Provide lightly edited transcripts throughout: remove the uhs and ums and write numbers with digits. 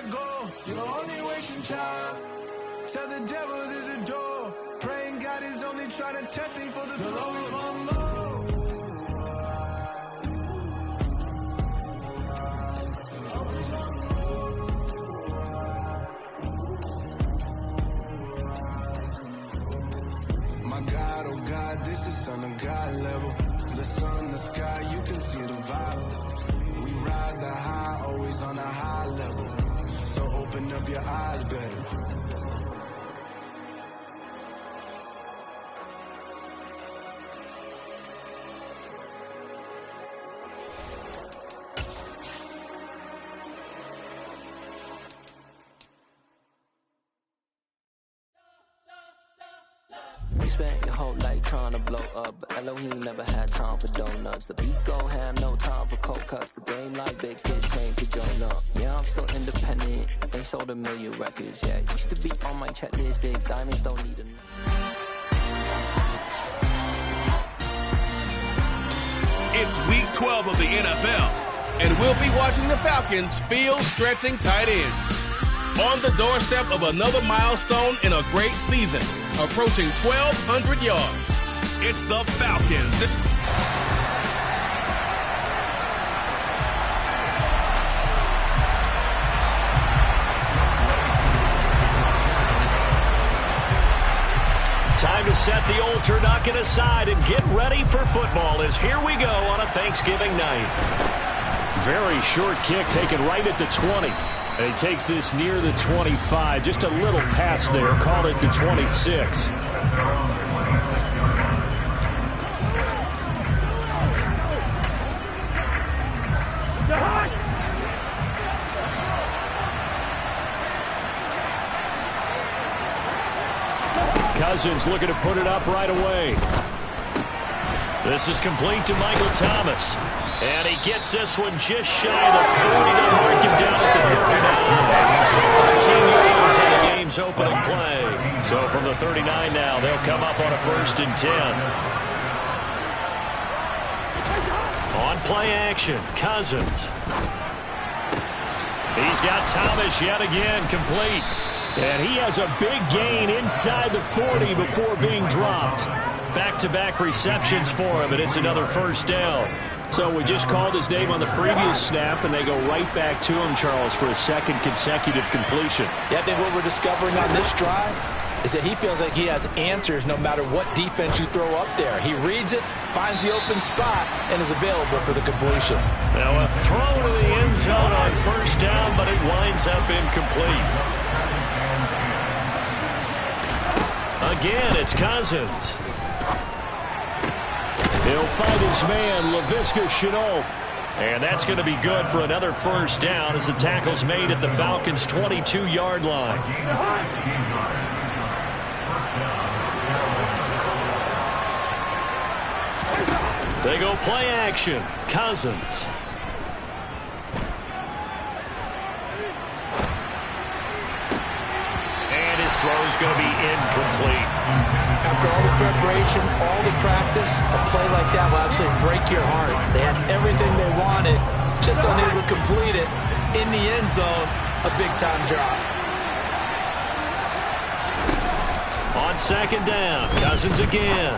let go. You're only wasting time. Tell the devil there's a door. Praying God is only trying to test me for the throne. Always want more. My God, oh God, this is Son of God level. The sun, the sky, you can see the vibe. We ride the high, always on a high level. So open up your eyes better. You spent your whole life trying to blow up, but Elohim never had time for donuts. The beat gon' have no time for cold cuts. The game like big bitch came to join up. Yeah, I'm still independent. Ain't sold a million records yet. Used to be on my checklist. Big diamonds don't need a. It's week 12 of the NFL, and we'll be watching the Falcons field-stretching tight ends. On the doorstep of another milestone in a great season, approaching 1,200 yards. It's the Falcons. Time to set the old turducken aside and get ready for football as here we go on a Thanksgiving night. Very short kick taken right at the 20. And he takes this near the 25. Just a little pass there. Called it the 26. Cousins looking to put it up right away. This is complete to Michael Thomas. And he gets this one just shy of the 40 to mark him down at the 39. 13 yards on the game's opening play. So from the 39 now, they'll come up on a 1st and 10. On play action, Cousins. He's got Thomas yet again complete. And he has a big gain inside the 40 before being dropped. Back-to-back receptions for him, and it's another 1st down. So we just called his name on the previous snap, and they go right back to him, Charles, for a 2nd consecutive completion. Yeah, I think what we're discovering on this drive is that he feels like he has answers no matter what defense you throw up there. He reads it, finds the open spot, and is available for the completion. Now a throw to the end zone on 1st down, but it winds up incomplete. Again, it's Cousins. He'll find his man, Laviska Shenault. And that's going to be good for another 1st down as the tackle's made at the Falcons' 22-yard line. They go play action. Cousins. And his throw's going to be incomplete. After all the preparation, all the practice, a play like that will absolutely break your heart. They had everything they wanted, just unable to complete it. In the end zone, a big-time drop. On 2nd down, Cousins again.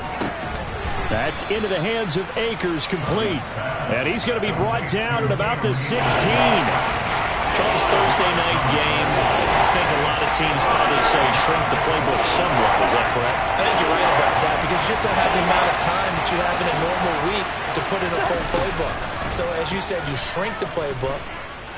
That's into the hands of Akers, complete. And he's going to be brought down at about the 16. Charles, Thursday night game. I think a lot of teams probably say shrink the playbook somewhat. Is that correct? I think you're right about that because you just don't have the amount of time that you have in a normal week to put in a full playbook. So as you said, you shrink the playbook,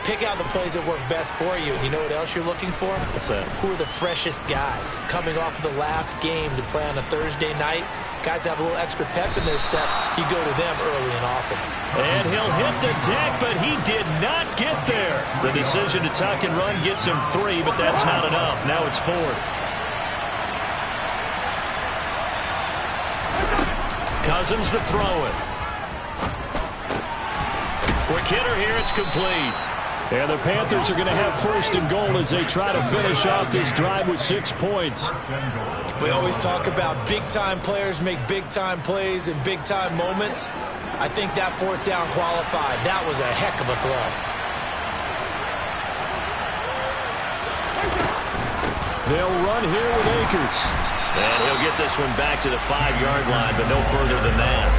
pick out the plays that work best for you. You know what else you're looking for? What's that? Who are the freshest guys coming off of the last game to play on a Thursday night? Guys have a little extra pep in their step. You go to them early and often. And he'll hit the deck, but he did not get there. The decision to tuck and run gets him 3, but that's not enough. Now it's 4th. Cousins to throw it. Quick hitter here, it's complete. And the Panthers are going to have 1st and goal as they try to finish off this drive with 6 points. We always talk about big-time players make big-time plays in big-time moments. I think that 4th down qualified. That was a heck of a throw. They'll run here with Akers. And he'll get this one back to the 5-yard line, but no further than that.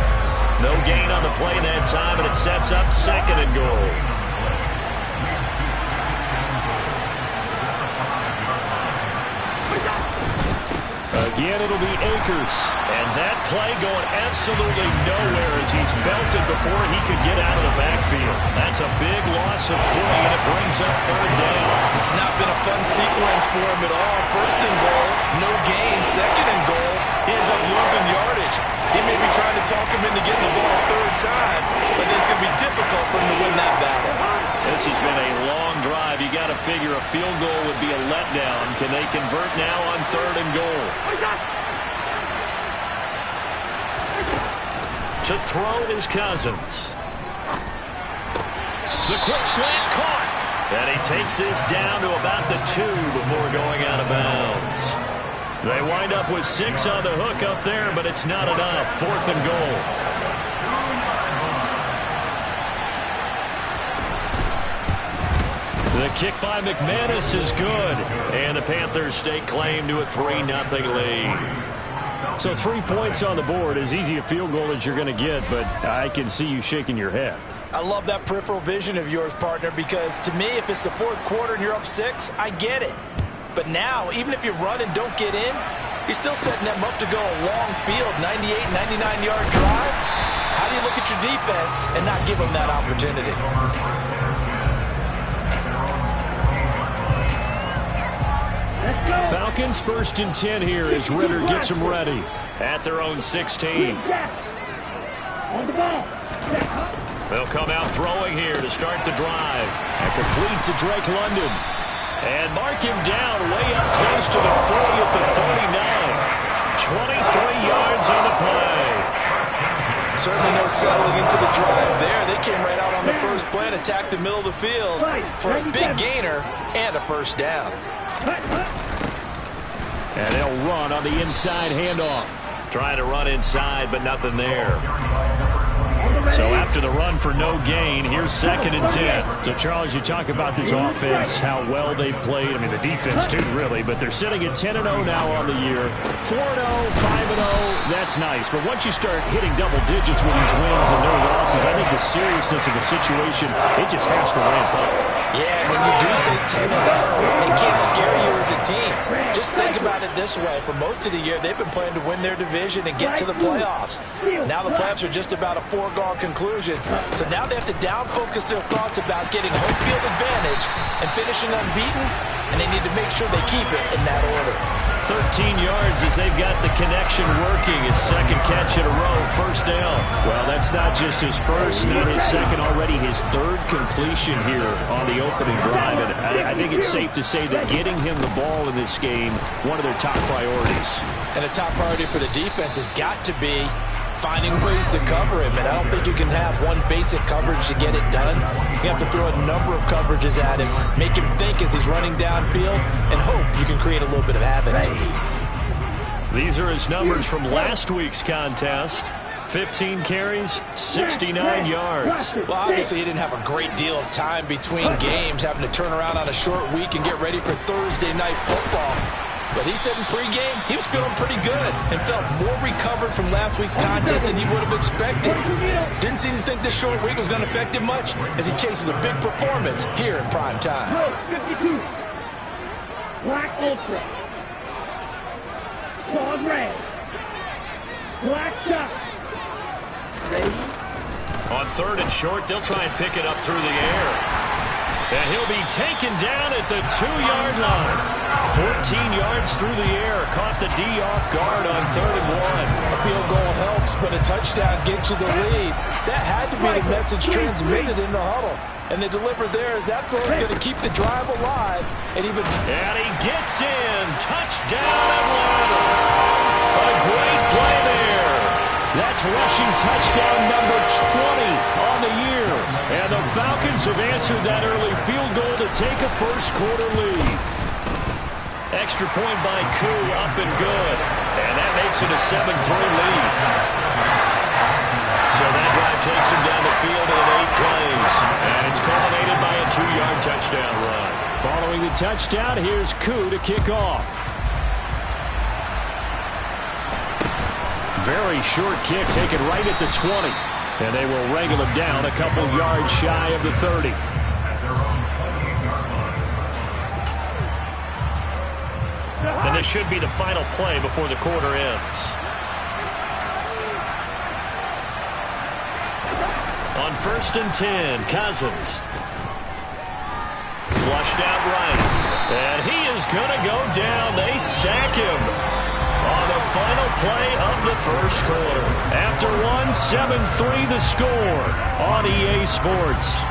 No gain on the play that time, and it sets up 2nd and goal. Again, it'll be Akers. And that play going absolutely nowhere as he's belted before he could get out of the backfield. That's a big loss of 3, and it brings up 3rd down. This has not been a fun sequence for him at all. 1st and goal, no gain. 2nd and goal, he ends up losing yardage. He may be trying to talk him into getting the ball 3rd time, but it's going to be difficult for him to win that battle. This has been a long drive. You got to figure a field goal would be a letdown. Can they convert now on 3rd and goal? To throw is Cousins. The quick slant caught. And he takes this down to about the 2 before going out of bounds. They wind up with 6 on the hook up there, but it's not enough. 4th and goal. The kick by McManus is good. And the Panthers stake claim to a 3-0 lead. So 3 points on the board, as easy a field goal as you're going to get, but I can see you shaking your head. I love that peripheral vision of yours, partner, because to me, if it's the 4th quarter and you're up 6, I get it. But now, even if you run and don't get in, you're still setting them up to go a long field, 98, 99-yard drive. How do you look at your defense and not give them that opportunity? Falcons 1st and 10 here as Ritter gets them ready. At their own 16. They'll come out throwing here to start the drive. And complete to Drake London. And mark him down way up close to the 40 at the 49. 23 yards on the play. Certainly no settling into the drive there. They came right out on the first play and attacked the middle of the field for a big gainer and a 1st down. And they'll run on the inside handoff. Trying to run inside, but nothing there. So after the run for no gain, here's 2nd and 10. So, Charles, you talk about this offense, how well they played. I mean, the defense, too, really. But they're sitting at 10-0 now on the year. 4-0, 5-0, that's nice. But once you start hitting double digits with these wins and no losses, I think the seriousness of the situation, it just has to ramp up. Yeah, when you do say 10-0, it can't scare you as a team. Just think about it this way. For most of the year, they've been playing to win their division and get to the playoffs. Now the playoffs are just about a foregone conclusion. So now they have to down-focus their thoughts about getting home field advantage and finishing unbeaten, and they need to make sure they keep it in that order. 13 yards as they've got the connection working. His 2nd catch in a row, 1st down. Well, that's not just his 1st, not his 2nd, already his 3rd completion here on the opening drive. And I think it's safe to say that getting him the ball in this game, one of their top priorities. And a top priority for the defense has got to be finding ways to cover him. And I don't think you can have one basic coverage to get it done. You have to throw a number of coverages at him, make him think as he's running downfield, and hope you can create a little bit of havoc. These are his numbers from last week's contest. 15 carries, 69 yards. Well, obviously he didn't have a great deal of time between games, having to turn around on a short week and get ready for Thursday night football. But he said in pregame he was feeling pretty good and felt more recovered from last week's contest than he would have expected. Didn't seem to think this short week was going to affect him much as he chases a big performance here in prime time. 52. Black Ultra. Claude Red. Black Chuck. On 3rd and short, they'll try and pick it up through the air. And he'll be taken down at the 2-yard line. 14 yards through the air. Caught the D off guard on 3rd and 1. A field goal helps, but a touchdown gets you the lead. That had to be the message transmitted in the huddle. And they delivered there as that throw is going to keep the drive alive. And he gets in. Touchdown Atlanta. A great play there. That's rushing touchdown number 20 on the year. And the Falcons have answered that early field goal to take a first-quarter lead. Extra point by Koo, up and good. And that makes it a 7-3 lead. So that drive takes him down the field in 8 plays. And it's culminated by a 2-yard touchdown run. Following the touchdown, here's Koo to kick off. Very short kick taken right at the 20. And they will wrangle him down a couple yards shy of the 30. And this should be the final play before the quarter ends. On 1st and 10, Cousins. Flushed out right. And he is going to go down. They sack him on the final play of the first quarter. After one, 7-3 the score on EA Sports.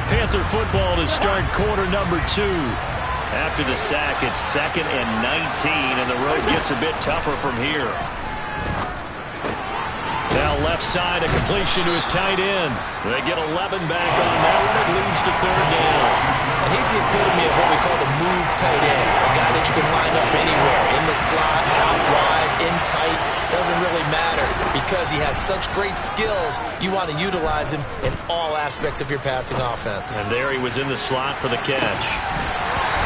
Panther football to start quarter number 2. After the sack, it's 2nd and 19, and the road gets a bit tougher from here. Now left side, a completion to his tight end. They get 11 back on that one. It leads to 3rd down. And he's the epitome of what we call the move tight end. A guy that you can line up anywhere. In the slot, out wide, in tight. Doesn't really matter. Because he has such great skills, you want to utilize him in all aspects of your passing offense. And there he was in the slot for the catch.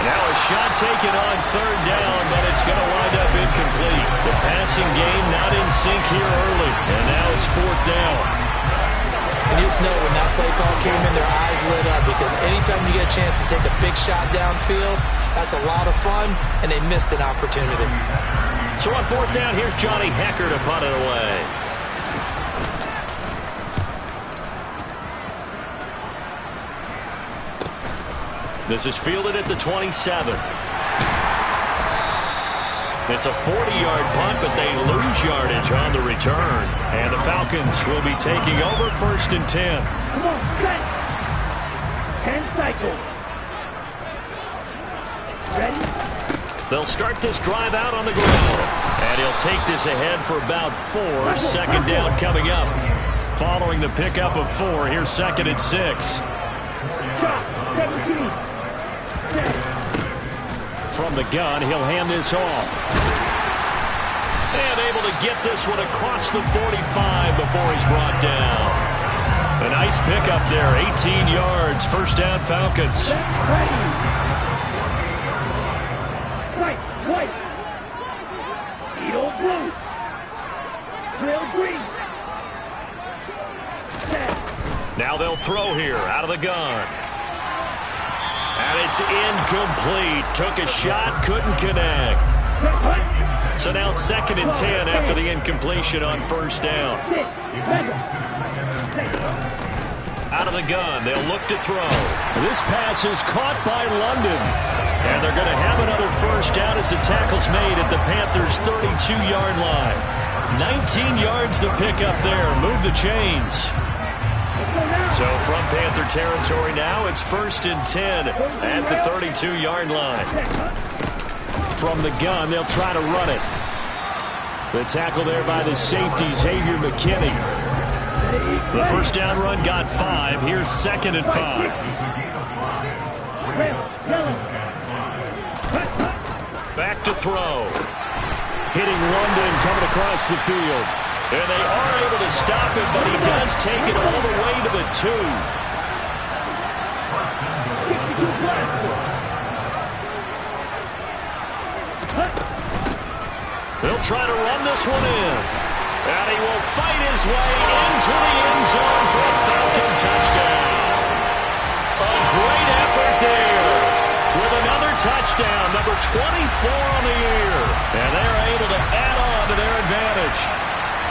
Now a shot taken on 3rd down, but it's going to wind up incomplete. The passing game not in sync here early. And now it's 4th down. And you just know when that play call came in, their eyes lit up, because anytime you get a chance to take a big shot downfield, that's a lot of fun, and they missed an opportunity. So on 4th down, here's Johnny Hekker to punt it away. This is fielded at the 27. It's a 40-yard punt, but they lose yardage on the return. And the Falcons will be taking over 1st and 10. Come on, set. 10 cycles. Ready? They'll start this drive out on the ground. And he'll take this ahead for about 4. 2nd down coming up. Following the pickup of 4, here's 2nd and 6. Shot, 17. From the gun, he'll hand this off. And able to get this one across the 45 before he's brought down. A nice pickup there, 18 yards, 1st down Falcons. White. Eagle blue. Trail green. Now they'll throw here, out of the gun. And it's incomplete. Took a shot, couldn't connect. So now 2nd and 10 after the incompletion on 1st down. Out of the gun, they'll look to throw. This pass is caught by London. And they're going to have another 1st down as the tackle's made at the Panthers' 32-yard line. 19 yards to pick up there. Move the chains. So from Panther territory now, it's 1st and 10 at the 32-yard line. From the gun, they'll try to run it. The tackle there by the safety, Xavier McKinney. The 1st down run got 5. Here's 2nd and 5. Back to throw. Hitting London coming across the field. And they are able to stop him, but he does take it all the way to the 2. They'll try to run this one in. And he will fight his way into the end zone for a Falcon touchdown. A great effort there with another touchdown, number 24 on the year. And they're able to add on to their advantage.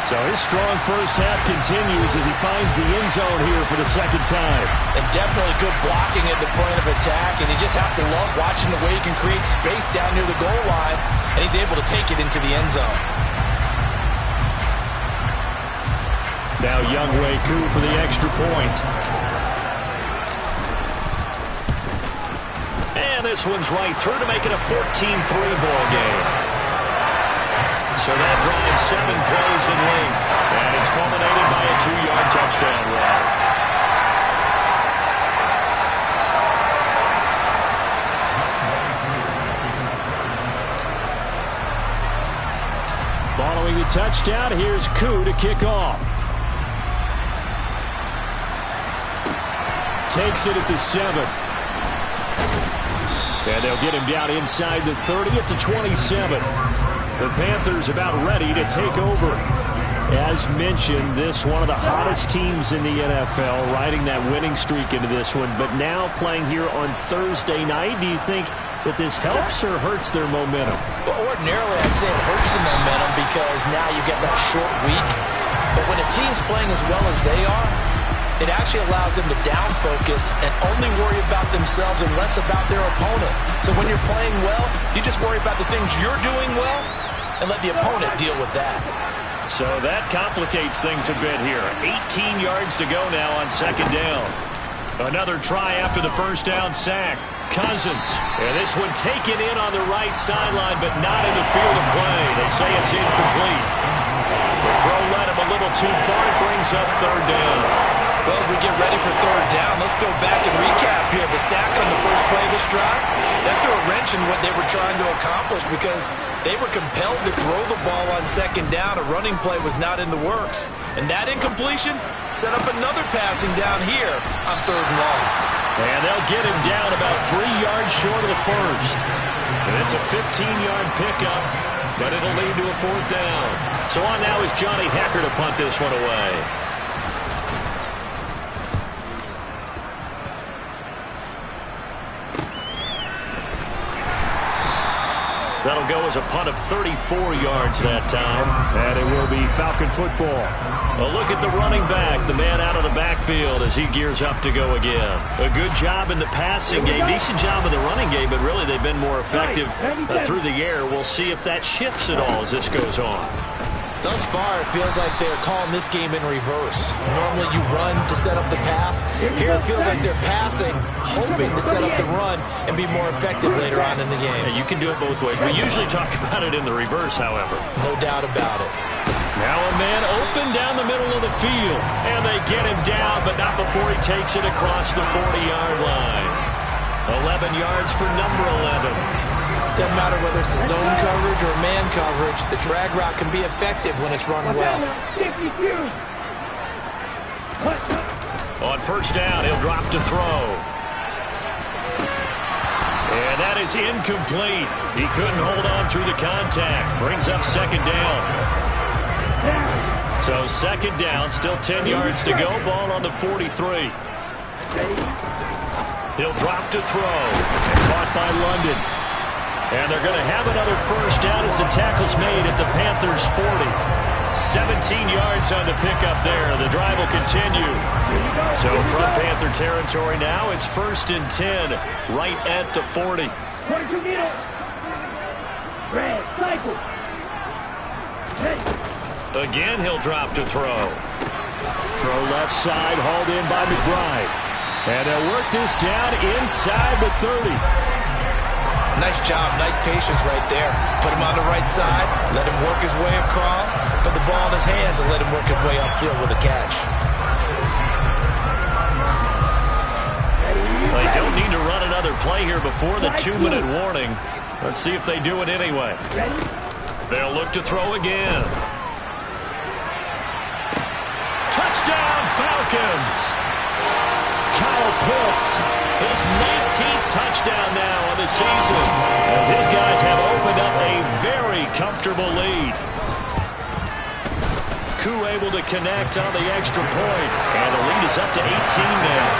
So his strong 1st half continues as he finds the end zone here for the 2nd time. And definitely good blocking at the point of attack, and you just have to love watching the way he can create space down near the goal line, and he's able to take it into the end zone. Now Younghoe Koo for the extra point. And this one's right through to make it a 14-3 ball game. So that drives 7 plays in length. And it's culminated by a 2-yard touchdown run. Following the touchdown, here's Koo to kick off. takes it at the 7. And they'll get him down inside the 30 at the 27. The Panthers about ready to take over. As mentioned, this one of the hottest teams in the NFL, riding that winning streak into this one, but now playing here on Thursday night. Do you think that this helps or hurts their momentum? Well, ordinarily, I'd say it hurts the momentum because now you get that short week. But when a team's playing as well as they are, it actually allows them to down-focus and only worry about themselves and less about their opponent. So when you're playing well, you just worry about the things you're doing well and let the opponent deal with that. So that complicates things a bit here. 18 yards to go now on second down. Another try after the first down sack. Cousins. And this one taken in on the right sideline, but not in the field of play. They say it's incomplete. The throw led him a little too far. It brings up third down. Well, as we get ready for third down, let's go back and recap here. The sack on the first play of this drive, that threw a wrench in what they were trying to accomplish because they were compelled to throw the ball on second down. A running play was not in the works. And that incompletion set up another passing down here on third and long. And they'll get him down about 3 yards short of the first. And it's a 15-yard pickup, but it'll lead to a fourth down. So on now is Johnny Hekker to punt this one away. That'll go as a punt of 34 yards that time. And it will be Falcon football. A look at the running back, the man out of the backfield as he gears up to go again. A good job in the passing game, decent job in the running game, but really they've been more effective through the air. We'll see if that shifts at all as this goes on. Thus far, it feels like they're calling this game in reverse. Normally you run to set up the pass. Here it feels like they're passing, hoping to set up the run and be more effective later on in the game. Yeah, you can do it both ways. We usually talk about it in the reverse, however. No doubt about it. Now a man open down the middle of the field. And they get him down, but not before he takes it across the 40-yard line. 11 yards for number 11. Doesn't matter whether it's a zone coverage or man coverage, the drag route can be effective when it's run well. On first down, he'll drop to throw. And that is incomplete. He couldn't hold on through the contact. Brings up second down. So second down, still 10 yards to go. Ball on the 43. He'll drop to throw. And caught by London. And they're going to have another first down as the tackle's made at the Panthers' 40. 17 yards on the pickup there. The drive will continue. So from Panther territory now, it's 1st and 10, right at the 40. Again, he'll drop to throw. Throw left side, hauled in by McBride. And they'll work this down inside the 30. Nice job, nice patience right there. Put him on the right side, let him work his way across, put the ball in his hands, and let him work his way upfield with a catch. They don't need to run another play here before the 2-minute warning. Let's see if they do it anyway. They'll look to throw again. Touchdown, Falcons! Kyle Pitts, his 19th touchdown now on the season, as his guys have opened up a very comfortable lead. Koo able to connect on the extra point, and the lead is up to 18 now.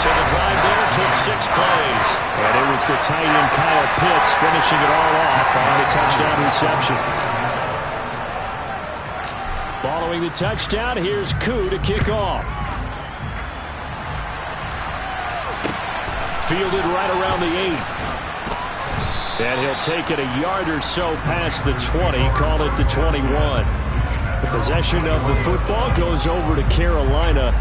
So the drive there took 6 plays. And it was the tight end Kyle Pitts finishing it all off on the touchdown reception. Following the touchdown, here's Koo to kick off. Fielded right around the 8. And he'll take it a yard or so past the 20, call it the 21. The possession of the football goes over to Carolina.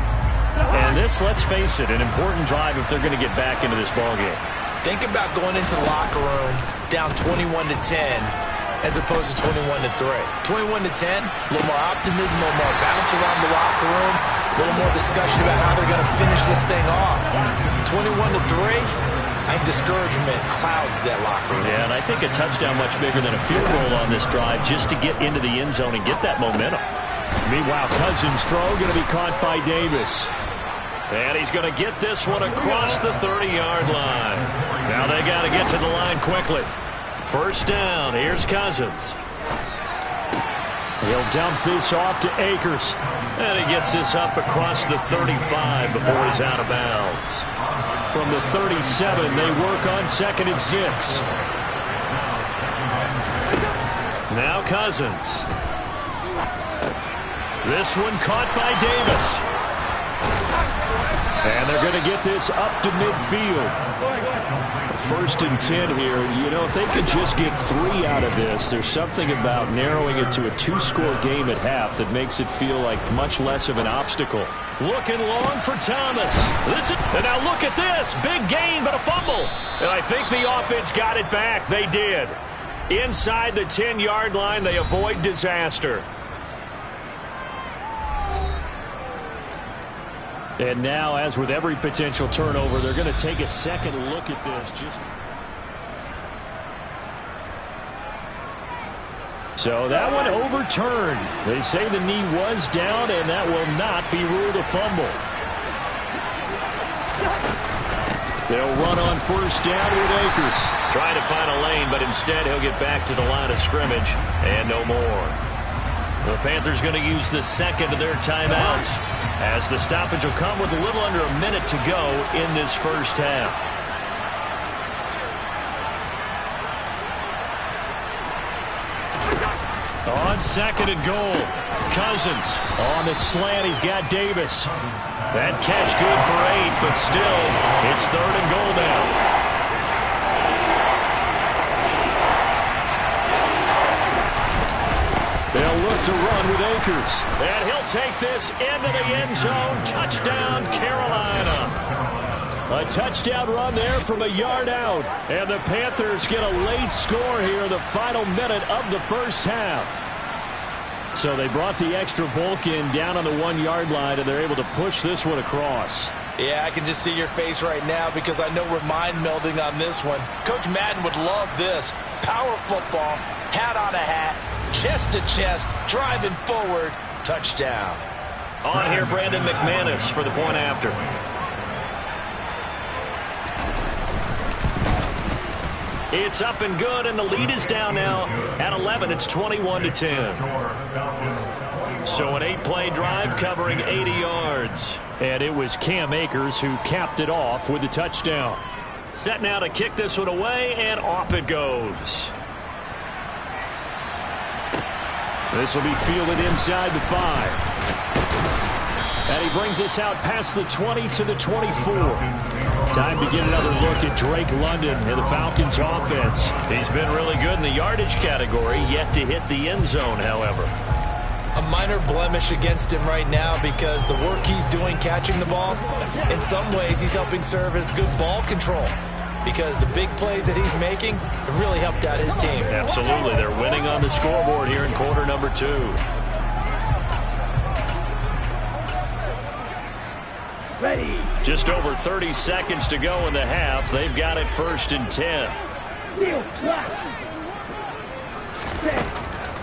And this, let's face it, an important drive if they're going to get back into this ballgame. Think about going into the locker room down 21-10 as opposed to 21-3. 21-10, a little more optimism, a little more bounce around the locker room, a little more discussion about how they're going to finish this thing off. 21-3, I think discouragement clouds that locker room. Yeah, and I think a touchdown much bigger than a field goal on this drive just to get into the end zone and get that momentum. Meanwhile, Cousins' throw going to be caught by Davis. And he's going to get this one across the 30-yard line. Now they got to get to the line quickly. First down. Here's Cousins. He'll dump this off to Akers. And he gets this up across the 35 before he's out of bounds. From the 37, they work on 2nd and 6. Now Cousins. This one caught by Davis. And they're going to get this up to midfield. 1st and 10 here. You know, if they could just get 3 out of this, there's something about narrowing it to a 2-score game at half that makes it feel like much less of an obstacle. Looking long for Thomas. And now look at this. Big gain, but a fumble. And I think the offense got it back. They did. Inside the 10-yard line, they avoid disaster. And now, as with every potential turnover, they're going to take a second look at this. So that one overturned. They say the knee was down, and that will not be ruled a fumble. They'll run on first down with Akers. Trying to find a lane, but instead he'll get back to the line of scrimmage and no more. The Panthers going to use the second of their timeouts, as the stoppage will come with a little under a minute to go in this first half. On 2nd and goal, Cousins. On the slant, he's got Davis. That catch good for 8, but still, it's 3rd and goal now. They'll look to run with Akers. And he'll take this into the end zone. Touchdown, Carolina. A touchdown run there from a yard out. And the Panthers get a late score here in the final minute of the first half. So they brought the extra bulk in down on the 1-yard line, and they're able to push this one across. Yeah, I can just see your face right now because I know we're mind melding on this one. Coach Madden would love this. Power football, hat on a hat, chest to chest, driving forward, touchdown. On here, Brandon McManus for the point after. It's up and good, and the lead is down now at 11. It's 21-10. So an 8-play drive covering 80 yards. And it was Cam Akers who capped it off with a touchdown. Set now to kick this one away, and off it goes. This will be fielded inside the 5. And he brings us out past the 20 to the 24. Time to get another look at Drake London and the Falcons offense. He's been really good in the yardage category, yet to hit the end zone, however. A minor blemish against him right now because the work he's doing catching the ball, in some ways he's helping serve as good ball control because the big plays that he's making have really helped out his team. Absolutely. They're winning on the scoreboard here in quarter number 2. Ready. Just over 30 seconds to go in the half. They've got it 1st and 10.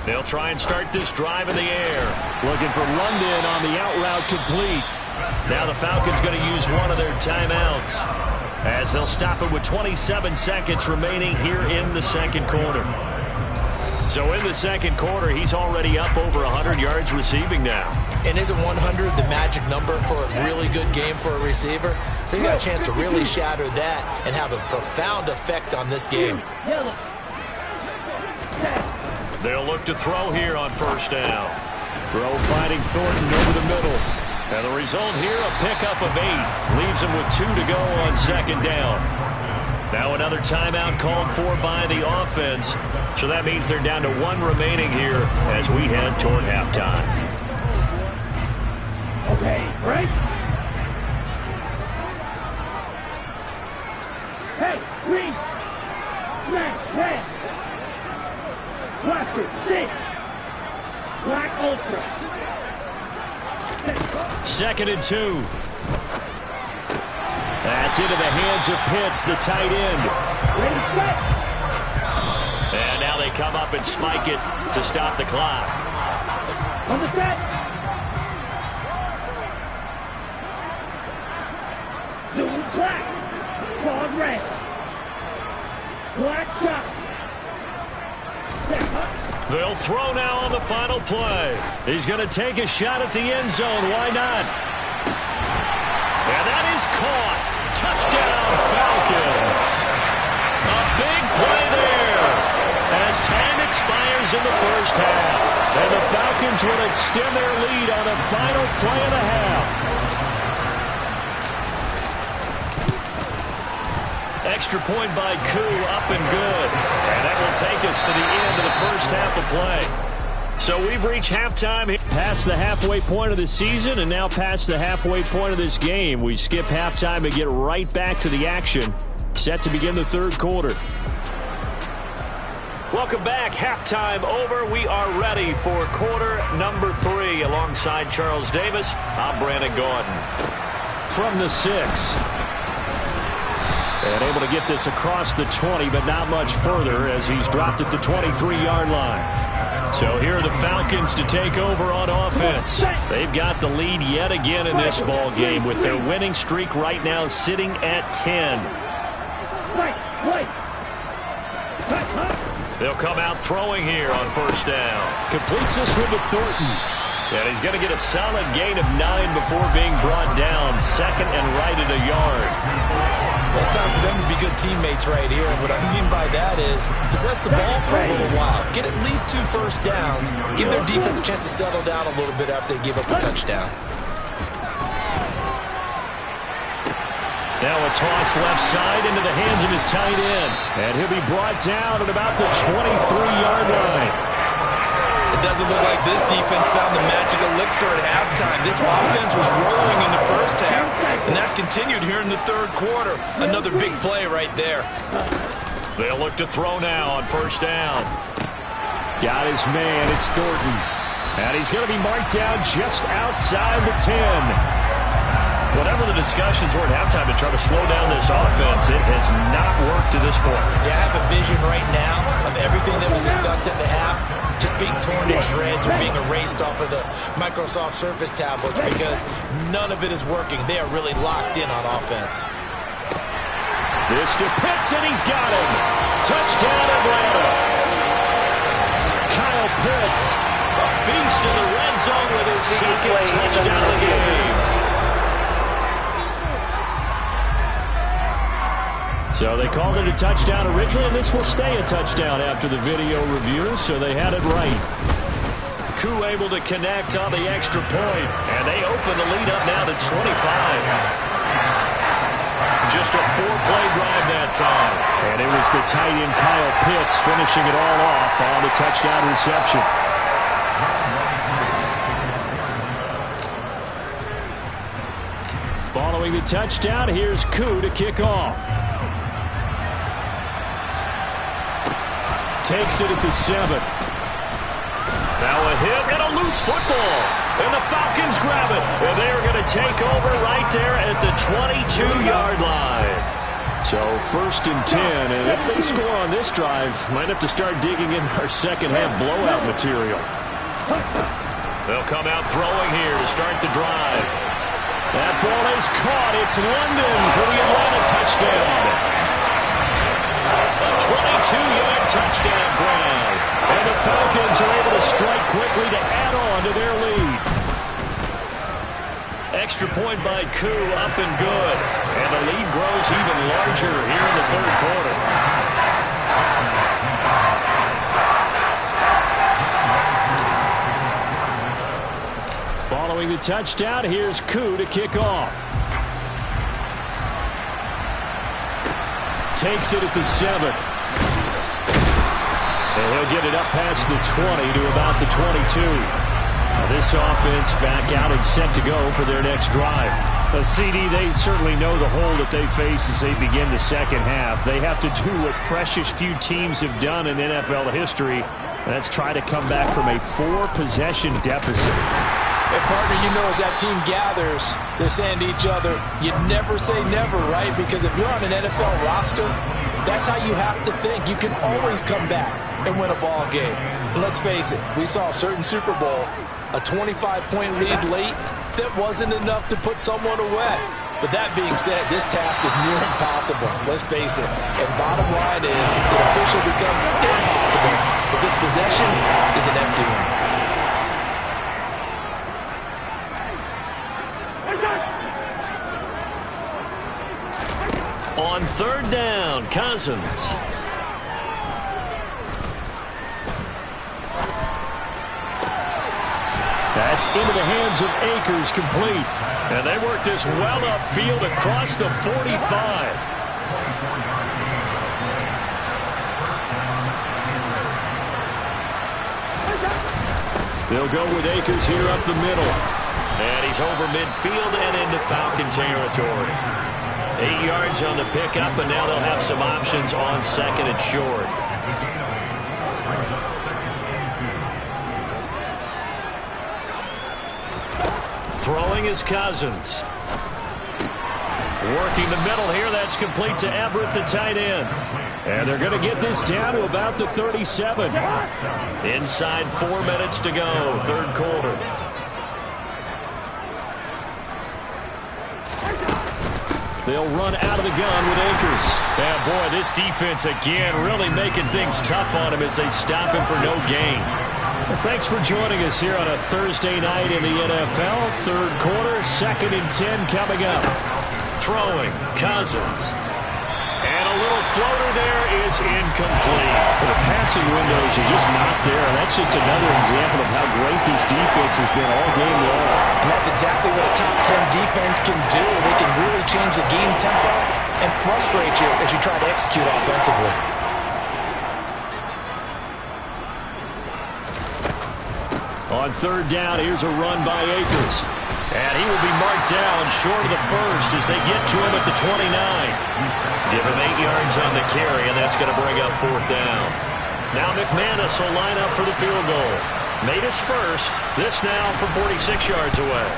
They'll try and start this drive in the air. Looking for London on the out route complete. Now the Falcons going to use one of their timeouts as they'll stop it with 27 seconds remaining here in the second quarter. So in the second quarter, he's already up over 100 yards receiving now. And isn't 100 the magic number for a really good game for a receiver? So he got a chance to really shatter that and have a profound effect on this game. They'll look to throw here on first down. Throw finding Thornton over the middle. And the result here, a pickup of 8. Leaves him with 2 to go on second down. Now another timeout called for by the offense. So that means they're down to 1 remaining here as we head toward halftime. Okay, break. Hey, green. Smash, head. Blaster, 6. Black Ultra. 2nd and 2. That's into the hands of Pitts, the tight end. Ready, set. And now they come up and spike it to stop the clock. On the set. red. Black shot. They'll throw now on the final play. He's going to take a shot at the end zone. Why not? And that is caught. Touchdown, Falcons. A big play there as time expires in the first half. And the Falcons will extend their lead on a final play and a half. Extra point by Koo, up and good. And that will take us to the end of the first half of play. So we've reached halftime. Past the halfway point of the season and now past the halfway point of this game. We skip halftime and get right back to the action. Set to begin the third quarter. Welcome back. Halftime over. We are ready for quarter number 3. Alongside Charles Davis, I'm Brandon Gaudin. From the 6. And able to get this across the 20, but not much further as he's dropped at the 23-yard line. So here are the Falcons to take over on offense. They've got the lead yet again in this ball game with their winning streak right now sitting at 10. They'll come out throwing here on first down. Completes this one to Thornton. And he's going to get a solid gain of 9 before being brought down. Second and right at a yard. Well, it's time for them to be good teammates right here. And what I mean by that is possess the ball for a little while. Get at least 2 first downs. Give their defense a chance to settle down a little bit after they give up a touchdown. Now a toss left side into the hands of his tight end. And he'll be brought down at about the 23-yard line. It doesn't look like this defense found the magic elixir at halftime. This offense was rolling in the first half, and that's continued here in the third quarter. Another big play right there. They'll look to throw now on first down. Got his man. It's Thornton. And he's going to be marked down just outside the 10. Whatever the discussions were at halftime to try to slow down this offense, it has not worked to this point. Yeah, I have a vision right now of everything that was discussed at the half just being torn in shreds or being erased off of the Microsoft Surface tablets because none of it is working. They are really locked in on offense. This to Pitts, and he's got him. Touchdown, Atlanta. Kyle Pitts, a beast in the red zone with his second touchdown of the game. So they called it a touchdown originally, and this will stay a touchdown after the video review, so they had it right. Koo able to connect on the extra point, and they open the lead up now to 25. Just a 4-play drive that time. And it was the tight end Kyle Pitts finishing it all off on the touchdown reception. Following the touchdown, here's Koo to kick off. Takes it at the 7. Now a hit and a loose football. And the Falcons grab it. And they're going to take over right there at the 22-yard line. So first and 10. And if they score on this drive, might have to start digging in our second half blowout material. They'll come out throwing here to start the drive. That ball is caught. It's London for the Atlanta touchdown. A 22-yard touchdown grab. And the Falcons are able to strike quickly to add on to their lead. Extra point by Koo, up and good. And the lead grows even larger here in the third quarter. Following the touchdown, here's Koo to kick off. Takes it at the 7. And he'll get it up past the 20 to about the 22. Now this offense back out and set to go for their next drive. CD, they certainly know the hole that they face as they begin the second half. They have to do what precious few teams have done in NFL history. That's try to come back from a 4-possession deficit. Hey, partner, you know as that team gathers, they're saying to each other, you never say never, right? Because if you're on an NFL roster, that's how you have to think. You can always come back and win a ball game. And let's face it, we saw a certain Super Bowl, a 25-point lead late that wasn't enough to put someone away. But that being said, this task is near impossible. Let's face it. And bottom line is, it officially becomes impossible if this possession is an empty one. On third down, Cousins. That's into the hands of Akers, complete. And they work this well upfield across the 45. They'll go with Akers here up the middle. And he's over midfield and into Falcon territory. 8 yards on the pickup, and now they'll have some options on second and short. Throwing is Cousins. Working the middle here. That's complete to Everett, the tight end. And they're going to get this down to about the 37. Inside 4 minutes to go, third quarter. They'll run out of the gun with Akers. And boy, this defense again really making things tough on him as they stop him for no gain. Well, thanks for joining us here on a Thursday night in the NFL. Third quarter, 2nd and 10 coming up. Throwing, Cousins. And a little floater there is incomplete. The passing windows are just not there. That's just another example of how great this defense has been all game long. And that's exactly what a top 10 defense can do. They can really change the game tempo and frustrate you as you try to execute offensively. On third down, here's a run by Akers. And he will be marked down short of the first as they get to him at the 29. Give him 8 yards on the carry, and that's going to bring up fourth down. Now McManus will line up for the field goal. Made his first. This now from 46 yards away.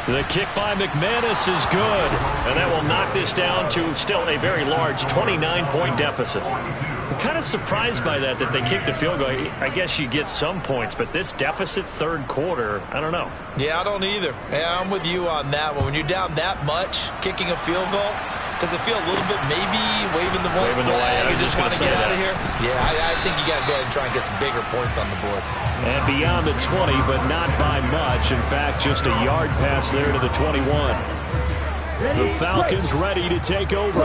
The kick by McManus is good, and that will knock this down to still a very large 29-point deficit. I'm kind of surprised by that they kicked the field goal. I guess you get some points, but this deficit third quarter, I don't know. Yeah, I don't either. Yeah, I'm with you on that one. When you're down that much, kicking a field goal, does it feel a little bit maybe waving the white flag? You just want to get out of here? Yeah, I think you got to go ahead and try and get some bigger points on the board. And beyond the 20, but not by much. In fact, just a yard pass there to the 21. The Falcons ready to take over.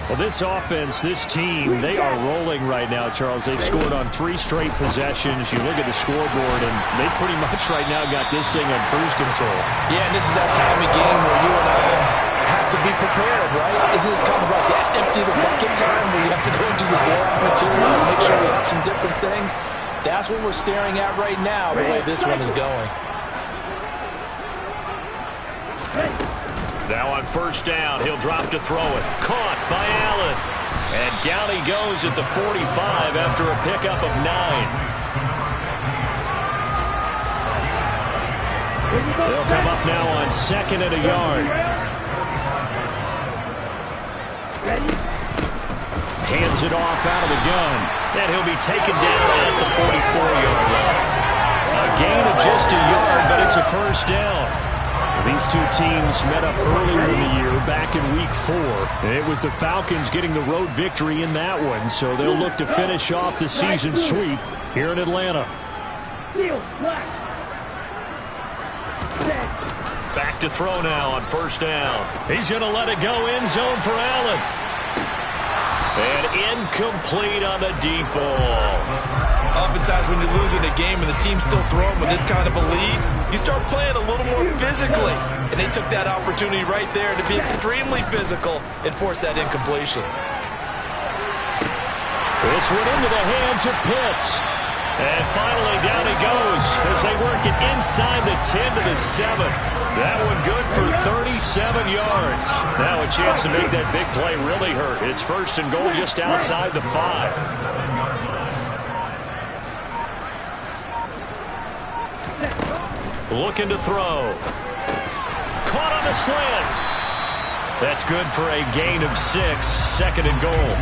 Well, this offense, this team, they are rolling right now, Charles. They've scored on 3 straight possessions. You look at the scoreboard, and they pretty much right now got this thing on cruise control. Yeah, and this is that time of game where you and I have to be prepared, right? Isn't this kind of like that empty the bucket time where you have to go and do your blowout material and make sure we have some different things? That's what we're staring at right now, the way this one is going. Now on first down, he'll drop to throw it. Caught by Allen. And down he goes at the 45 after a pickup of 9. They'll come up now on 2nd and a yard. Hands it off out of the gun. And he'll be taken down at the 44-yard line. A gain of just a yard, but it's a first down. These two teams met up earlier in the year, back in Week 4. It was the Falcons getting the road victory in that one, so they'll look to finish off the season sweep here in Atlanta. Back to throw now on first down. He's going to let it go end zone for Allen. And incomplete on the deep ball. Oftentimes when you're losing a game and the team's still throwing with this kind of a lead, you start playing a little more physically. And they took that opportunity right there to be extremely physical and force that incompletion. This went into the hands of Pitts. And finally down he goes as they work it inside the 10 to the 7. That one good for 37 yards. Now a chance to make that big play really hurt. It's first and goal just outside the 5. Looking to throw. Caught on the slant. That's good for a gain of 6. 2nd and goal.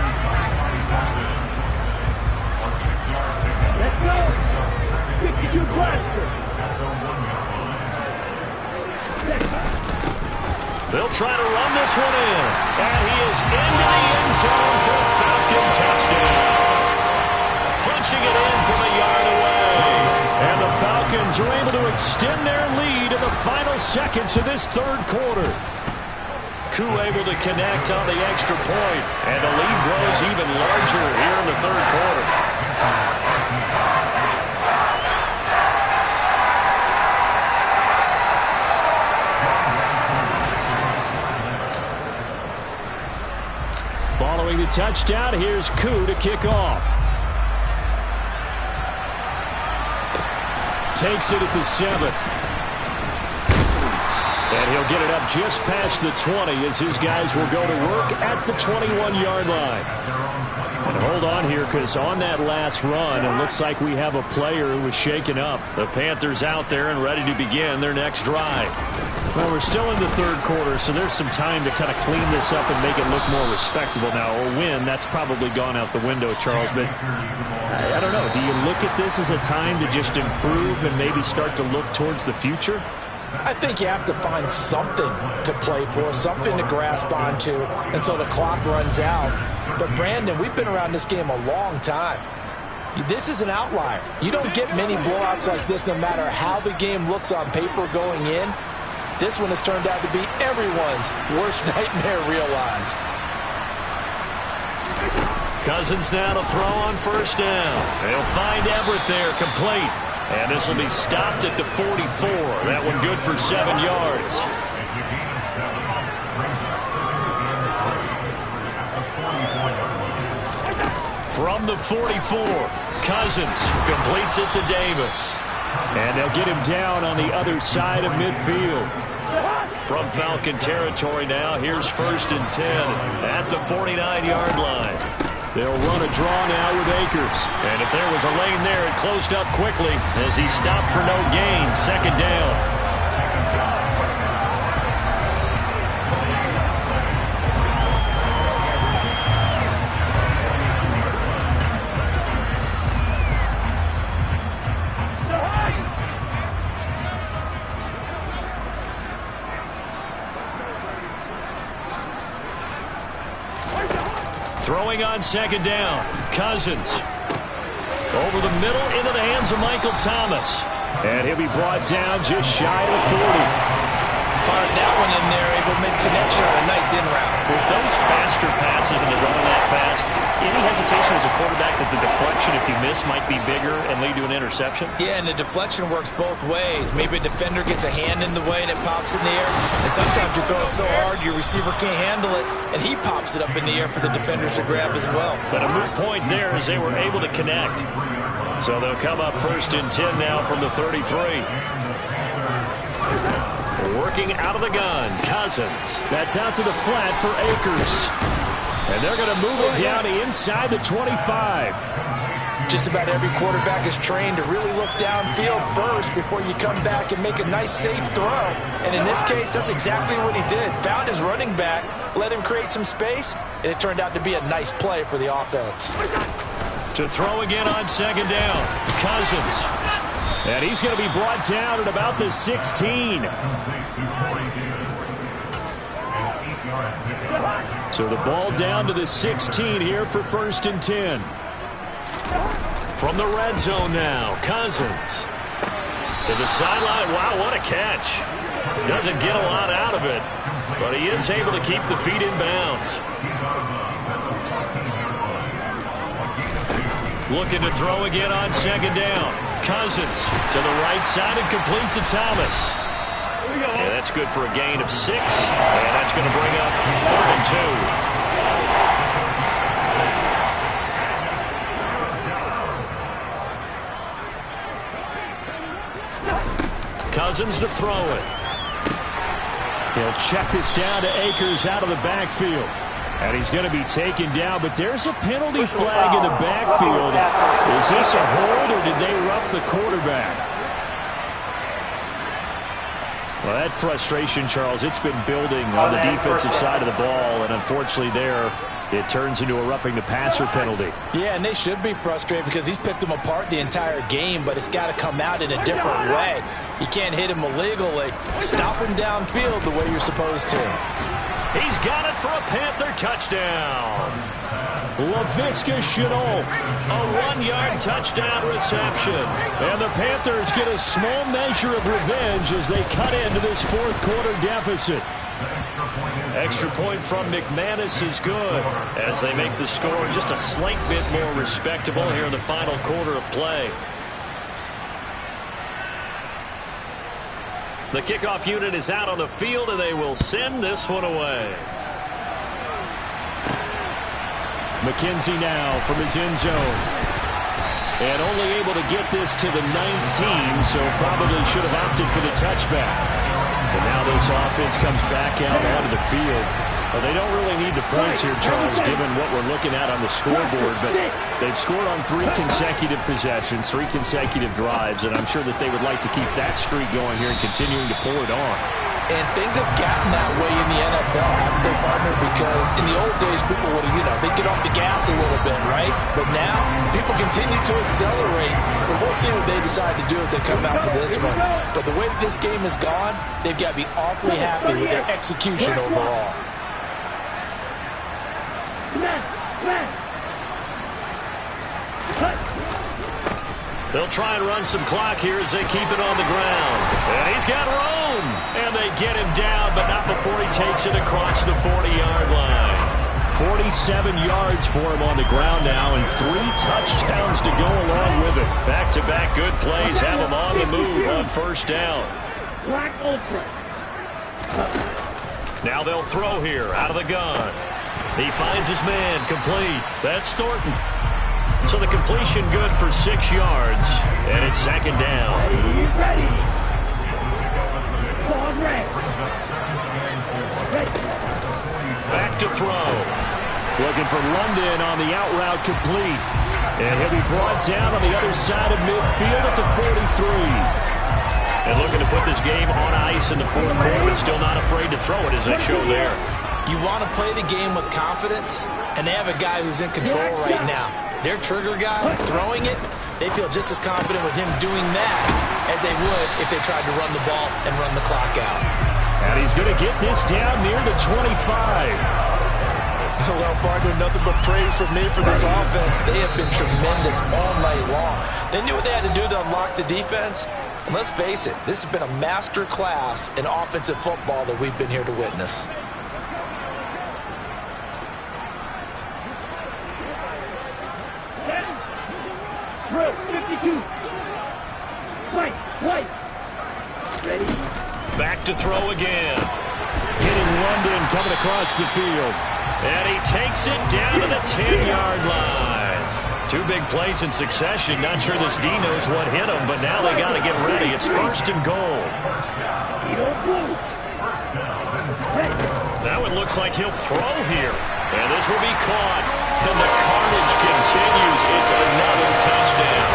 Let's go. 52 blaster. They'll try to run this one in. And he is into the end zone for a Falcon touchdown. Punching it in from a yard away. And the Falcons are able to extend their lead in the final seconds of this third quarter. Koo able to connect on the extra point. And the lead grows even larger here in the third quarter. Following the touchdown, here's Koo to kick off. Takes it at the 7. And he'll get it up just past the 20 as his guys will go to work at the 21-yard line. And hold on here, because on that last run, it looks like we have a player who was shaken up. The Panthers out there and ready to begin their next drive. Well, we're still in the third quarter, so there's some time to kind of clean this up and make it look more respectable now. A win, that's probably gone out the window, Charles, but I don't know. Do you look at this as a time to just improve and maybe start to look towards the future? I think you have to find something to play for, something to grasp onto until the clock runs out. But, Brandon, we've been around this game a long time. This is an outlier. You don't get many blowouts like this no matter how the game looks on paper going in. This one has turned out to be everyone's worst nightmare realized. Cousins now to throw on first down. They'll find Everett there, complete. And this will be stopped at the 44. That one good for 7 yards. From the 44, Cousins completes it to Davis. And they'll get him down on the other side of midfield. From Falcon territory now, here's 1st and 10 at the 49-yard line. They'll run a draw now with Akers. And if there was a lane there, it closed up quickly as he stopped for no gain. 2nd down. Throwing on 2nd down. Cousins. Over the middle into the hands of Michael Thomas. And he'll be brought down just shy of the 40. Fired that one in there, able to make connection on a nice in route. With those faster passes and they're running that fast, any hesitation as a quarterback that the deflection, if you miss, might be bigger and lead to an interception? Yeah, and the deflection works both ways. Maybe a defender gets a hand in the way and it pops in the air. And sometimes you throw it so hard your receiver can't handle it, and he pops it up in the air for the defenders to grab as well. But a moot point there as they were able to connect. So they'll come up 1st and 10 now from the 33. Working out of the gun, Cousins. That's out to the flat for Akers. And they're going to move it down to inside the 25. Just about every quarterback is trained to really look downfield first before you come back and make a nice, safe throw. And in this case, that's exactly what he did. Found his running back, let him create some space, and it turned out to be a nice play for the offense. To throw again on 2nd down, Cousins. And he's going to be brought down at about the 16. So the ball down to the 16 here for 1st and 10. From the red zone now, Cousins. To the sideline. Wow, what a catch. Doesn't get a lot out of it, but he is able to keep the feet in bounds. Looking to throw again on 2nd down. Cousins to the right side and complete to Thomas. And that's good for a gain of 6. And that's going to bring up 3rd and 2. Cousins to throw it. He'll check this down to Akers out of the backfield. And he's going to be taken down, but there's a penalty flag in the backfield. Is this a hold, or did they rough the quarterback? Well, that frustration, Charles, it's been building on the defensive side of the ball, and unfortunately there, it turns into a roughing the passer penalty. Yeah, and they should be frustrated because he's picked them apart the entire game, but it's got to come out in a different way. You can't hit him illegally. Stop him downfield the way you're supposed to. He's got it for a Panther touchdown. Laviska Shenault, a 1-yard touchdown reception. And the Panthers get a small measure of revenge as they cut into this fourth quarter deficit. Extra point from McManus is good as they make the score just a slight bit more respectable here in the final quarter of play. The kickoff unit is out on the field, and they will send this one away. McKenzie now from his end zone. And only able to get this to the 19, so probably should have opted for the touchback. And now this offense comes back out onto the field. Well, they don't really need the points here, Charles, given what we're looking at on the scoreboard. But they've scored on 3 consecutive possessions, 3 consecutive drives, and I'm sure that they would like to keep that streak going here and continuing to pour it on. And things have gotten that way in the NFL, haven't they, partner? Because in the old days, people would have, they'd get off the gas a little bit, right? But now, people continue to accelerate. But we'll see what they decide to do as they come out for this one. But the way that this game has gone, they've got to be awfully happy with their execution overall. They'll try and run some clock here as they keep it on the ground. And he's got room. And they get him down, but not before he takes it across the 40-yard line. 47 yards for him on the ground now, and 3 touchdowns to go along with it. Back-to-back good plays have him on the move on first down. Now they'll throw here out of the gun. He finds his man complete. That's Thornton. So the completion good for 6 yards, and it's second down. Back to throw. Looking for London on the out route complete. And he'll be brought down on the other side of midfield at the 43. And looking to put this game on ice in the fourth quarter, but still not afraid to throw it as they show there. You want to play the game with confidence, and they have a guy who's in control right now. Their trigger guy throwing it, they feel just as confident with him doing that as they would if they tried to run the ball and run the clock out. And he's going to get this down near the 25. Well, partner, nothing but praise from me for this offense. They have been tremendous all night long. They knew what they had to do to unlock the defense. And let's face it, this has been a master class in offensive football that we've been here to witness. Back to throw again. Hitting London coming across the field. And he takes it down to the 10-yard line. 2 big plays in succession. Not sure this D knows what hit him, but now they got to get ready. It's first and goal. Now it looks like he'll throw here. And this will be caught. And the carnage continues. It's another touchdown.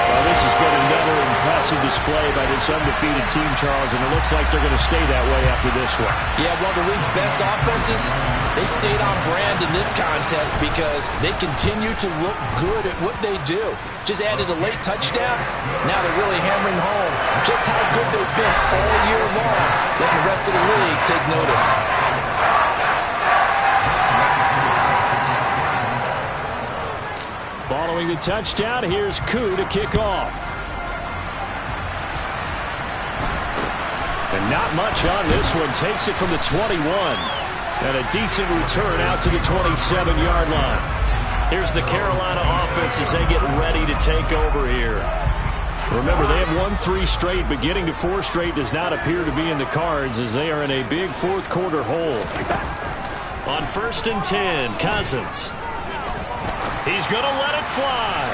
Well, this has been another impressive display by this undefeated team, Charles, and it looks like they're going to stay that way after this one. Yeah, one of the league's best offenses, they stayed on brand in this contest because they continue to look good at what they do. Just added a late touchdown. Now they're really hammering home just how good they've been all year long, letting the rest of the league take notice. Following the touchdown, here's Koo to kick off. And not much on this one. Takes it from the 21. And a decent return out to the 27-yard line. Here's the Carolina offense as they get ready to take over here. Remember, they have won 3 straight, but getting to 4 straight does not appear to be in the cards as they are in a big fourth quarter hole. On first and 10, Cousins. He's going to let it fly.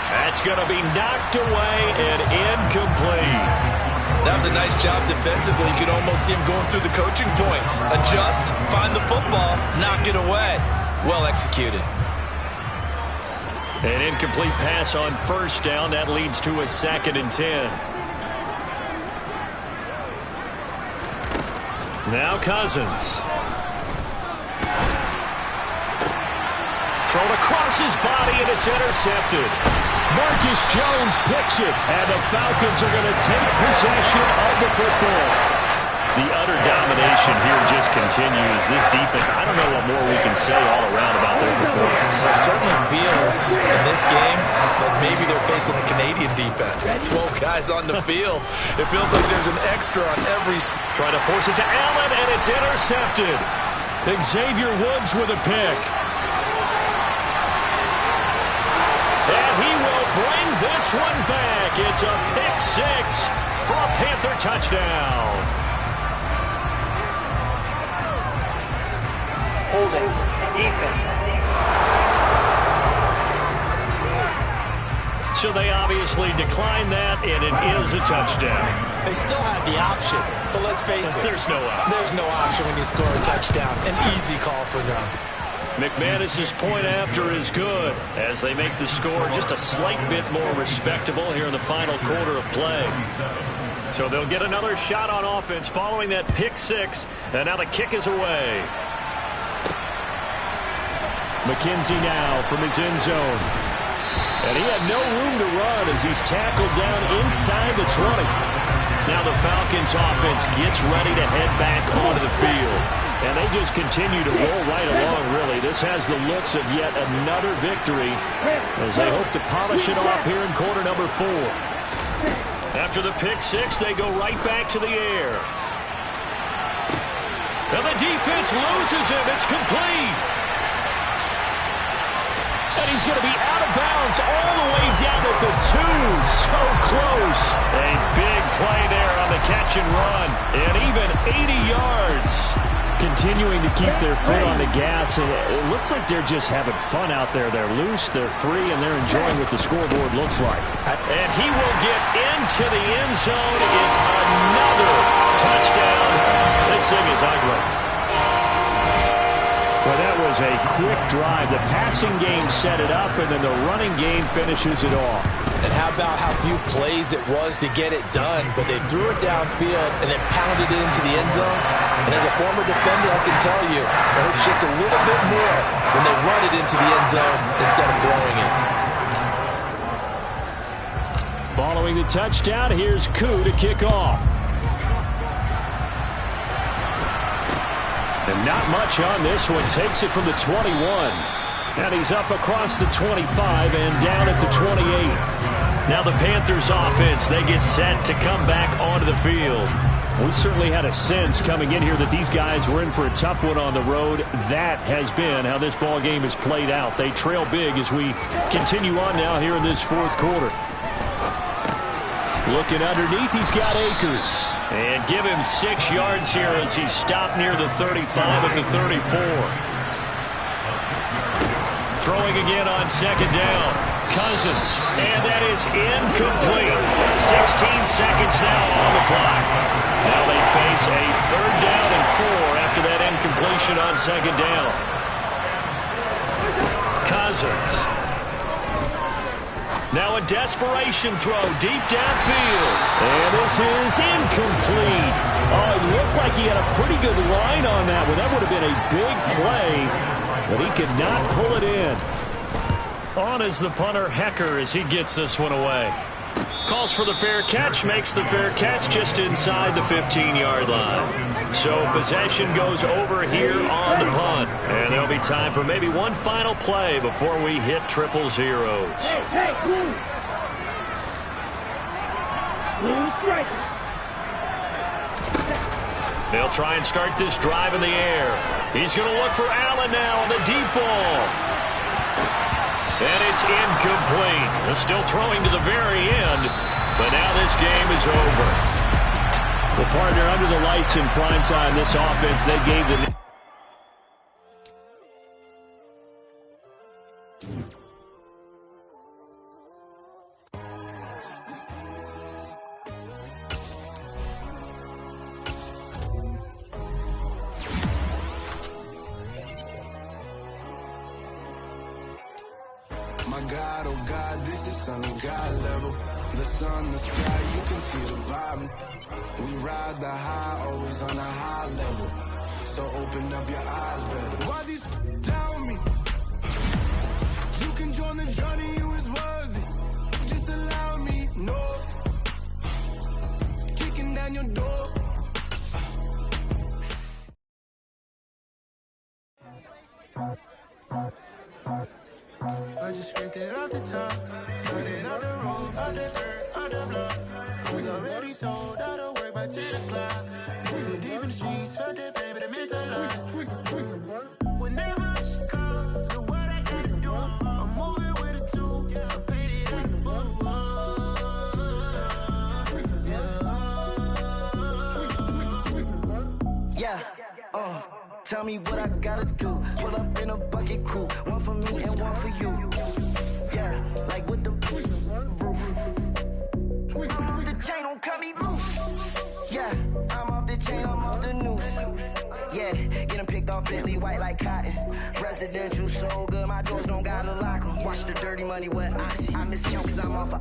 That's going to be knocked away and incomplete. That was a nice job defensively. You could almost see him going through the coaching points. Adjust, find the football, knock it away. Well executed. An incomplete pass on first down. That leads to a second and 10. Now Cousins. Thrown across his body, and it's intercepted. Marcus Jones picks it, and the Falcons are going to take possession of the football. The utter domination here just continues. This defense, I don't know what more we can say all around about their performance. It certainly feels in this game like maybe they're facing a Canadian defense. 12 guys on the field. It feels like there's an extra on every... Trying to force it to Allen, and it's intercepted. Xavier Woods with a pick. And he will bring this one back. It's a pick six for a Panther touchdown. Holding defense. So they obviously declined that, and it is a touchdown. They still have the option, but let's face it. There's no option. There's no option when you score a touchdown. An easy call for them. McManus's point after is good as they make the score just a slight bit more respectable here in the final quarter of play. So they'll get another shot on offense following that pick six, and now the kick is away. McKenzie now from his end zone. And he had no room to run as he's tackled down inside the 20. Now the Falcons offense gets ready to head back onto the field. And they just continue to roll right along, really. This has the looks of yet another victory as they hope to polish it off here in quarter number 4. After the pick six, they go right back to the air. And the defense loses him. It's complete. And he's going to be out of bounds all the way down at the 2. So close. A big play there on the catch and run. And even 80 yards. Continuing to keep their foot on the gas. And it looks like they're just having fun out there. They're loose, they're free, and they're enjoying what the scoreboard looks like. And he will get into the end zone. It's another touchdown. This thing is ugly. Well, that was a quick drive. The passing game set it up, and then the running game finishes it off. And how about how few plays it was to get it done, but they threw it downfield and then pounded it into the end zone. And as a former defender, I can tell you, it hurts just a little bit more when they run it into the end zone instead of throwing it. Following the touchdown, here's Koo to kick off. And not much on this one. Takes it from the 21. And he's up across the 25 and down at the 28. Now the Panthers offense, they get set to come back onto the field. We certainly had a sense coming in here that these guys were in for a tough one on the road. That has been how this ball game has played out. They trail big as we continue on now here in this fourth quarter. Looking underneath, he's got Akers. And give him 6 yards here as he's stopped near the 35 at the 34. Throwing again on second down. Cousins. And that is incomplete. 16 seconds now on the clock. Now they face a 3rd down and 4 after that incompletion on second down. Cousins. Now a desperation throw deep downfield. And this is incomplete. Oh, it looked like he had a pretty good line on that one. That would have been a big play, but he could not pull it in. On is the punter, Hecker, as he gets this one away. Calls for the fair catch, makes the fair catch just inside the 15-yard line. So possession goes over here on the punt. And there'll be time for maybe one final play before we hit triple zeros. They'll try and start this drive in the air. He's going to look for Allen now on the deep ball. And it's incomplete. They're still throwing to the very end, but now this game is over. The partner under the lights in prime time. This offense, they gave the... My God, oh God, this is on a God level. The sun, the sky, you can see the vibe. We ride the high, always on a high level. So open up your eyes better. Why these down me? You can join the journey, you is worthy. Just allow me, no. Kicking down your door. I just scraped it off the top, cut it off the road, off the dirt, off the block. I was already sold out of work by 10 o'clock. Too deep in the streets, felt that pain, but it meant a lot. Whenever she calls, know what I gotta do. I'm moving with a two, I paid it out the full. Yeah, tell me what I gotta do. Pull up in a bucket crew, one for me and one for you. Yeah, like with the roof. I'm off the chain, don't cut me loose. Yeah, I'm off the chain, I'm off the noose. Yeah, getting picked off Bentley, white like cotton. Residential so good, my doors don't gotta lock 'em. Watch the dirty money with Oxy. I miss you cause I'm off a...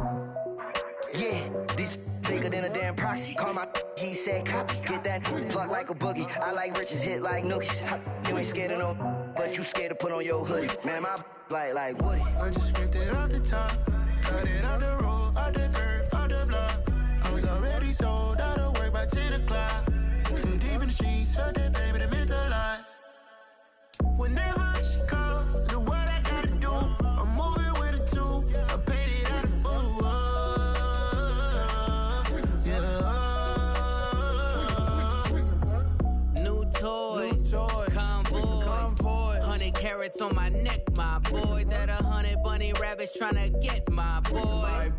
Yeah, these bigger than a damn proxy. Call my he said copy. Get that plug like a boogie. I like riches, hit like nookies. You ain't scared of no, but you scared to put on your hoodie. Man, my like Woody. I just scraped it off the top, cut it off the road, off the curve, off the block. I was already sold out of work by 10 o'clock. Too deep in the streets, felt that pain, but it meant a lot. Whenever she calls, know what I gotta do. I'm moving with a two, I paid it out of full. Toys, convoy, 100 carats on my neck, my boy. That 100 bunny rabbits tryna get my boy.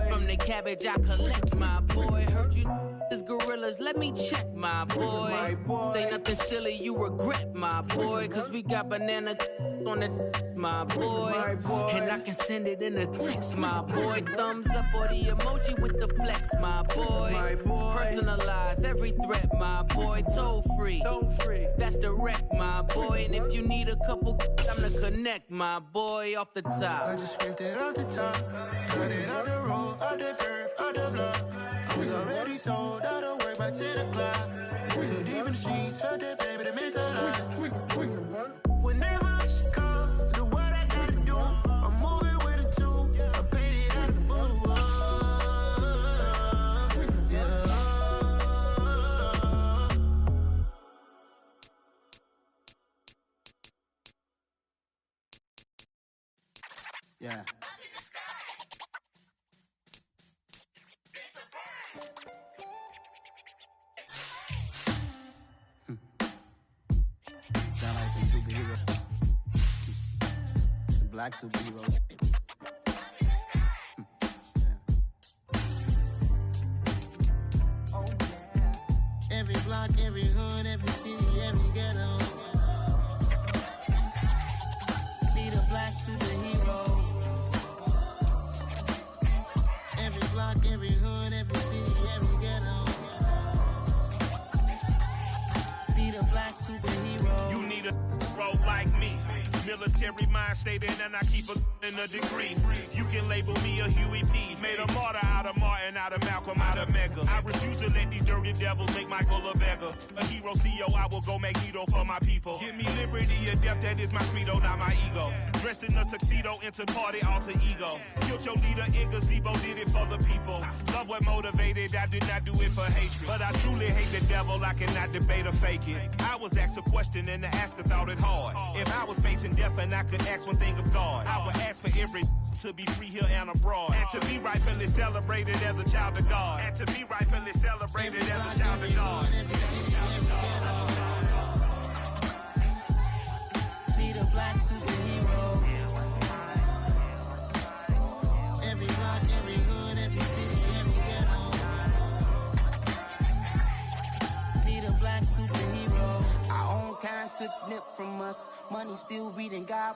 From the cabbage I collect, my boy. Heard you is gorillas, let me check, my boy. Say nothing silly, you regret, my boy. Cause we got banana on the my boy. And I can send it in a text, my boy. Thumbs up or the emoji with the flex, my boy. Personalize every threat, my boy. Toll free. That's direct, my boy. And if you need a couple, I'm to connect, my boy, off the top. I just scraped it off the top, cut it off the road, off the curve, off the block. I was already sold out of work by 10 o'clock. Too deep in the streets, felt that pain, but it meant a lot. Whenever she calls, know what I gotta do. I'm moving with a two, I paid it out of full. Yeah. Sound like some superheroes. Some black superheroes. Oh, yeah. Every block, every hood, every city, every ghetto. Need a black superhero. Every block, every hood, every city, every ghetto. Need a black superhero. You need a hero like me. Military mind stated, and I keep a degree. You can label me a Huey P. Made a martyr out of Martin, out of Malcolm, out of Mega. I refuse to let these dirty devils make Michael a beggar. A hero CEO, I will go Magneto for my people. Give me liberty or death, that is my credo, not my ego. Dressed in a tuxedo, into party, alter ego. Killed your leader in gazebo, did it for the people. Love what motivated, I did not do it for hatred. But I truly hate the devil, I cannot debate or fake it. I was asked a question and the asker thought it hard. If I was facing death and I could ask one thing of God, I would ask for every to be free here and abroad. And to be rightfully celebrated as a child of God. And to be rightfully celebrated as a child of God. Need a black superhero. Every block, every hood, every city, every ghetto. Need a black superhero. Our own kind took nip from us. Money still reading God.